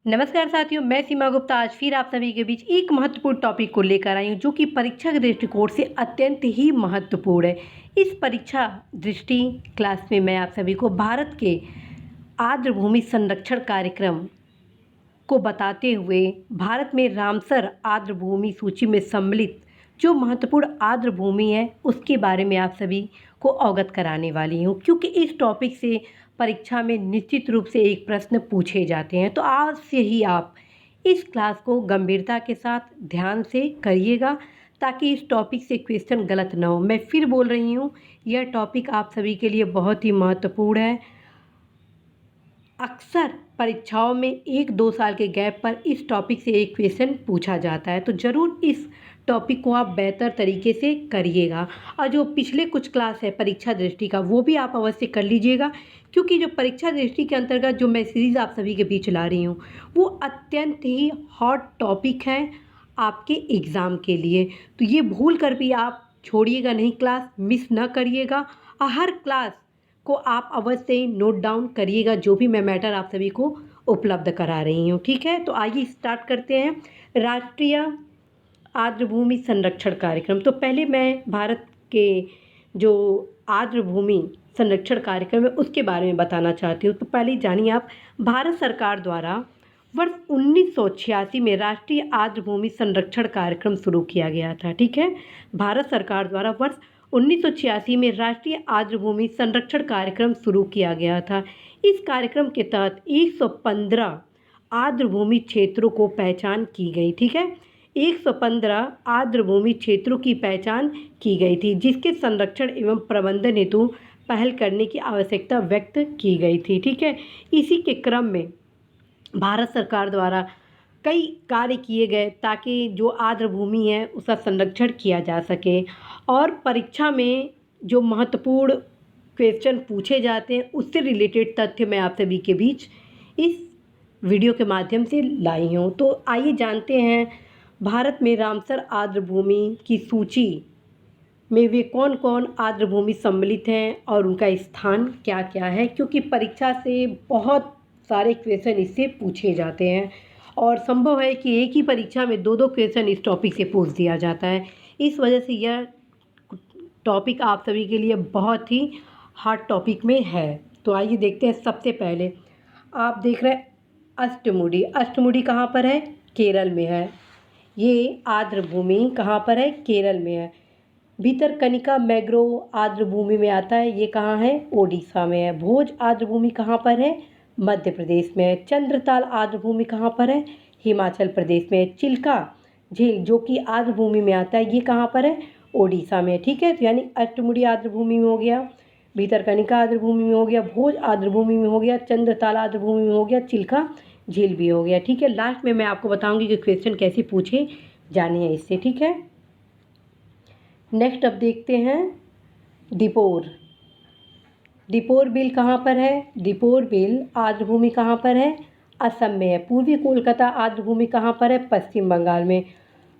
नमस्कार साथियों, मैं सीमा गुप्ता आज फिर आप सभी के बीच एक महत्वपूर्ण टॉपिक को लेकर आई हूँ जो कि परीक्षा के दृष्टिकोण से अत्यंत ही महत्वपूर्ण है। इस परीक्षा दृष्टि क्लास में मैं आप सभी को भारत के आर्द्र भूमि संरक्षण कार्यक्रम को बताते हुए भारत में रामसर आर्द्र भूमि सूची में सम्मिलित जो महत्वपूर्ण आर्द्र भूमि है उसके बारे में आप सभी को अवगत कराने वाली हूँ, क्योंकि इस टॉपिक से परीक्षा में निश्चित रूप से एक प्रश्न पूछे जाते हैं। तो आज से ही आप इस क्लास को गंभीरता के साथ ध्यान से करिएगा ताकि इस टॉपिक से क्वेश्चन गलत ना हो। मैं फिर बोल रही हूँ, यह टॉपिक आप सभी के लिए बहुत ही महत्वपूर्ण है। अक्सर परीक्षाओं में 1-2 साल के गैप पर इस टॉपिक से एक क्वेश्चन पूछा जाता है, तो ज़रूर इस टॉपिक को आप बेहतर तरीके से करिएगा। और जो पिछले कुछ क्लास है परीक्षा दृष्टि का, वो भी आप अवश्य कर लीजिएगा, क्योंकि जो परीक्षा दृष्टि के अंतर्गत जो मैं सीरीज़ आप सभी के बीच ला रही हूँ वो अत्यंत ही हॉट टॉपिक है आपके एग्ज़ाम के लिए। तो ये भूल कर भी आप छोड़िएगा नहीं, क्लास मिस न करिएगा और हर क्लास को आप अवश्य नोट डाउन करिएगा जो भी मैं मैटर आप सभी को उपलब्ध करा रही हूँ। ठीक है, तो आइए स्टार्ट करते हैं। राष्ट्रीय आर्द्र भूमि संरक्षण कार्यक्रम। तो पहले मैं भारत के जो आर्द्र भूमि संरक्षण कार्यक्रम है उसके बारे में बताना चाहती हूँ। तो पहले जानिए आप, भारत सरकार द्वारा वर्ष 1986 में राष्ट्रीय आर्द्र भूमि संरक्षण कार्यक्रम शुरू किया गया था। ठीक है, भारत सरकार द्वारा वर्ष 1986 में राष्ट्रीय आर्द्र भूमि संरक्षण कार्यक्रम शुरू किया गया था। इस कार्यक्रम के तहत 115 आर्द्र भूमि क्षेत्रों को पहचान की गई। ठीक है, 115 आर्द्र भूमि क्षेत्रों की पहचान की गई थी जिसके संरक्षण एवं प्रबंधन हेतु पहल करने की आवश्यकता व्यक्त की गई थी। ठीक है, इसी के क्रम में भारत सरकार द्वारा कई कार्य किए गए ताकि जो आर्द्र भूमि है उसका संरक्षण किया जा सके। और परीक्षा में जो महत्वपूर्ण क्वेश्चन पूछे जाते हैं उससे रिलेटेड तथ्य मैं आप सभी के बीच इस वीडियो के माध्यम से लाई हूँ। तो आइए जानते हैं भारत में रामसर आर्द्र भूमि की सूची में वे कौन कौन आर्द्र भूमि सम्मिलित हैं और उनका स्थान क्या क्या है, क्योंकि परीक्षा से बहुत सारे क्वेश्चन इससे पूछे जाते हैं और संभव है कि एक ही परीक्षा में 2-2 क्वेश्चन इस टॉपिक से पूछ दिया जाता है। इस वजह से यह टॉपिक आप सभी के लिए बहुत ही हार्ड टॉपिक में है। तो आइए देखते हैं। सबसे पहले आप देख रहे हैं अष्टमुडी। अष्टमुडी कहाँ पर है? केरल में है। ये आर्द्र भूमि कहाँ पर है? केरल में है। भितरकनिका मैंग्रोव आर्द्र भूमि में आता है, ये कहाँ है? ओडिशा में है। भोज आर्द्र भूमि कहाँ पर है? मध्य प्रदेश में है। चंद्रताल आर्द्र भूमि कहाँ पर है? हिमाचल प्रदेश में है। चिल्का झील जो कि आर्द्र भूमि में आता है, ये कहाँ पर है? ओडिशा में। ठीक है, तो यानी अष्टमुडी आर्द्र भूमि में हो गया, भितरकनिका आर्द्र भूमि में हो गया, भोज आर्द्र भूमि में हो गया, चंद्रताल आर्द्र भूमि में हो गया, चिल्का झील भी हो गया। ठीक है, लास्ट में मैं आपको बताऊंगी कि क्वेश्चन कैसे पूछे जाने हैं इससे। ठीक है, नेक्स्ट अब देखते हैं दीपोर। दीपोर बिल कहाँ पर है? दीपोर बिल आर्द्र भूमि कहाँ पर है? असम में है। पूर्वी कोलकाता आर्द्र भूमि कहाँ पर है? पश्चिम बंगाल में।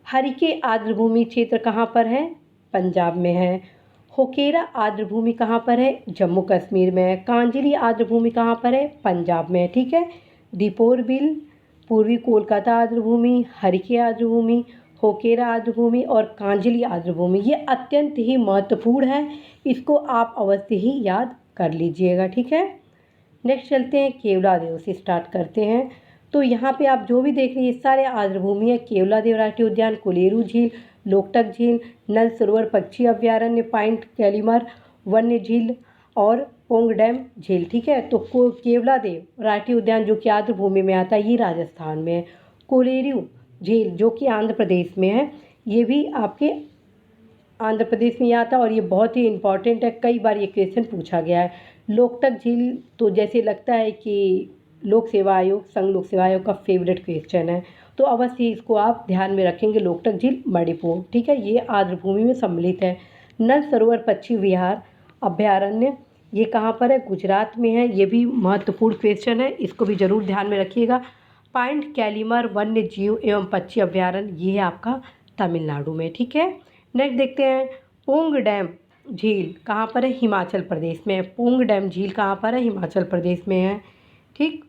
हरिके आर्द्र भूमि क्षेत्र कहाँ पर है? पंजाब में है। होकेरा आर्द्र भूमि कहाँ पर है? जम्मू कश्मीर में है। कांजली आर्द्र भूमि कहाँ पर है? पंजाब में है। ठीक है, दीपोर बिल, पूर्वी कोलकाता आर्द्र भूमि, हरिके आर्द्र भूमि, होकेरा आर्द्र भूमि और कांजली आर्द्र भूमि, ये अत्यंत ही महत्वपूर्ण है। इसको आप अवश्य ही याद कर लीजिएगा। ठीक है, नेक्स्ट चलते हैं केवलादेव से स्टार्ट करते हैं। तो यहाँ पे आप जो भी देख रहे हैं सारे आर्द्र भूमि है। केवलादेव राष्ट्रीय उद्यान, कोलेरू झील, लोकटक झील, नल सरोवर पक्षी अभ्यारण्य, पॉइंट कैलीमर वन्य झील और पोंग डैम झील। ठीक है, तो केवलादेव राष्ट्रीय उद्यान जो कि आर्द्र भूमि में आता है ये राजस्थान में है। कोलेरू झील जो कि आंध्र प्रदेश में है, ये भी आपके आंध्र प्रदेश में आता है और ये बहुत ही इम्पॉर्टेंट है, कई बार ये क्वेश्चन पूछा गया है। लोकटक झील तो जैसे लगता है कि लोक सेवा आयोग, संघ लोक सेवा आयोग का फेवरेट क्वेश्चन है, तो अवश्य इसको आप ध्यान में रखेंगे। लोकटक झील मणिपुर, ठीक है, ये आर्द्र भूमि में सम्मिलित है। नल सरोवर पक्षी विहार अभ्यारण्य ये कहाँ पर है? गुजरात में है। ये भी महत्वपूर्ण क्वेश्चन है, इसको भी जरूर ध्यान में रखिएगा। पॉइंट कैलीमर वन्य जीव एवं पक्षी अभ्यारण्य ये है आपका तमिलनाडु में। ठीक है, नेक्स्ट देखते हैं पोंग डैम झील कहाँ पर है? हिमाचल प्रदेश में है। पोंग डैम झील कहाँ पर है? हिमाचल प्रदेश में है। ठीक,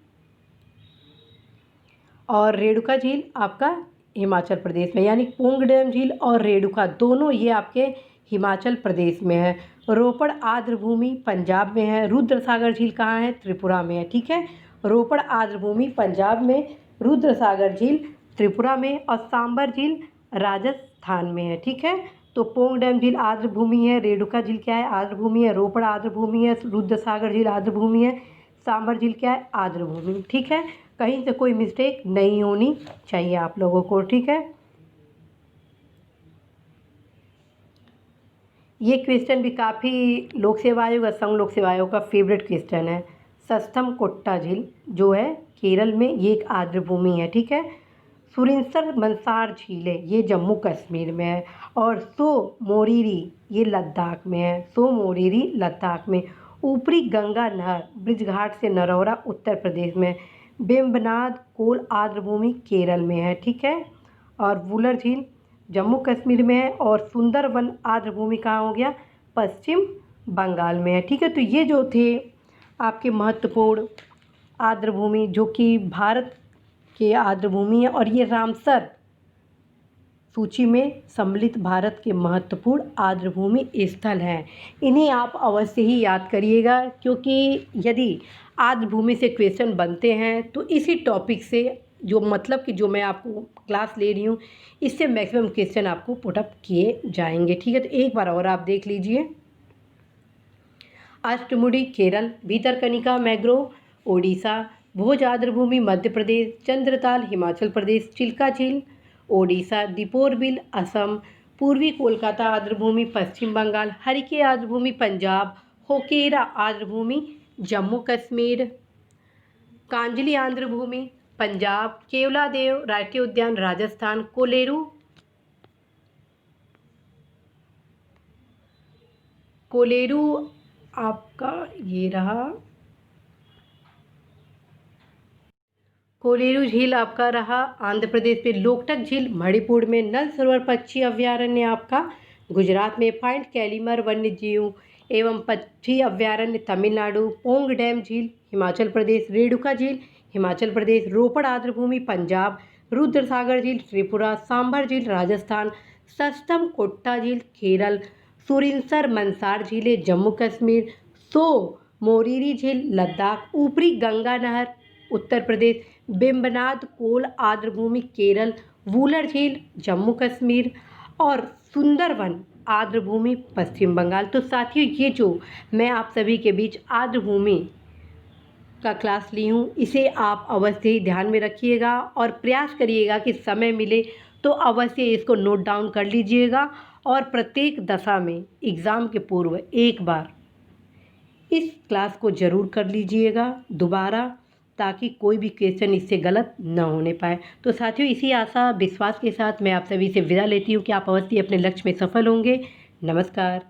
और रेणुका झील आपका हिमाचल प्रदेश में, यानी पोंग डैम झील और रेणुका दोनों ये आपके हिमाचल प्रदेश में है। रोपड़ आर्द्रभूमि पंजाब में है। रुद्रसागर झील कहाँ है? त्रिपुरा में है। ठीक है, रोपड़ आर्द्रभूमि पंजाब में, रुद्रसागर झील त्रिपुरा में और सांबर झील राजस्थान में है। ठीक है, तो पोंग डैम झील आर्द्रभूमि है, रेणुका झील क्या है? आर्द्रभूमि है, रोपड़ आर्द्रभूमि है, रुद्रसागर झील आर्द्रभूमि है, सांबर झील क्या है? आर्द्रभूमि। ठीक है, कहीं से कोई मिस्टेक नहीं होनी चाहिए आप लोगों को। ठीक है, ये क्वेश्चन भी काफ़ी लोक सेवा आयोग, असम लोक सेवा आयोग का फेवरेट क्वेश्चन है। सस्थम कोट्टा झील जो है केरल में, ये एक आर्द्रभूमि है। ठीक है, सुरिंसर मंसार झील है, ये जम्मू कश्मीर में है। और सो मोरीरी ये लद्दाख में है। सो मोरीरी लद्दाख में। ऊपरी गंगा नहर ब्रिजघाट से नरौरा उत्तर प्रदेश में। बेम्बनाद कोल आर्द्रभूमि केरल में है। ठीक है, और वुलर झील जम्मू कश्मीर में है। और सुंदरवन आर्द्रभूमि कहाँ हो गया? पश्चिम बंगाल में है। ठीक है, तो ये जो थे आपके महत्वपूर्ण आर्द्रभूमि जो कि भारत के आर्द्रभूमि है, और ये रामसर सूची में सम्मिलित भारत के महत्वपूर्ण आर्द्रभूमि स्थल हैं। इन्हें आप अवश्य ही याद करिएगा, क्योंकि यदि आर्द्रभूमि से क्वेश्चन बनते हैं तो इसी टॉपिक से, जो मतलब कि जो मैं आपको क्लास ले रही हूँ, इससे मैक्सिमम क्वेश्चन आपको पुटअप किए जाएंगे। ठीक है, तो एक बार और आप देख लीजिए। अष्टमुडी केरल, भीतरकनिका मैंग्रोव ओडिशा, भोज आर्द्रभूमि मध्य प्रदेश, चंद्रताल हिमाचल प्रदेश, चिल्का झील ओडिशा, दीपोरबिल असम, पूर्वी कोलकाता आर्द्रभूमि पश्चिम बंगाल, हरिके आर्द्रभूमि पंजाब, होकेरा आर्द्रभूमि जम्मू कश्मीर, कांजली आर्द्रभूमि पंजाब, केवलादेव राष्ट्रीय उद्यान राजस्थान, कोलेरू आपका ये रहा, कोलेरू झील आपका रहा आंध्र प्रदेश में। लोकटक झील मणिपुर में। नल सरोवर पक्षी अभयारण्य आपका गुजरात में। पॉइंट कैलीमर वन्य जीव एवं पक्षी अभयारण्य तमिलनाडु। पोंग डैम झील हिमाचल प्रदेश। रेणुका झील हिमाचल प्रदेश। रोपड़ आर्द्रभूमि पंजाब। रुद्रसागर झील त्रिपुरा। सांभर झील राजस्थान। सस्तम कोट्टा झील केरल। सुरिंसर मंसार झीलें जम्मू कश्मीर। सो मोरीरी झील लद्दाख। ऊपरी गंगा नहर उत्तर प्रदेश। बेम्बनाद कोल आर्द्रभूमि केरल। वुलर झील जम्मू कश्मीर। और सुंदरवन आर्द्रभूमि पश्चिम बंगाल। तो साथियों, ये जो मैं आप सभी के बीच आर्द्रभूमि का क्लास ली हूँ, इसे आप अवश्य ही ध्यान में रखिएगा और प्रयास करिएगा कि समय मिले तो अवश्य इसको नोट डाउन कर लीजिएगा। और प्रत्येक दशा में एग्ज़ाम के पूर्व एक बार इस क्लास को ज़रूर कर लीजिएगा दोबारा, ताकि कोई भी क्वेश्चन इससे गलत न होने पाए। तो साथियों, इसी आशा विश्वास के साथ मैं आप सभी से विदा लेती हूँ कि आप अवश्य अपने लक्ष्य में सफल होंगे। नमस्कार।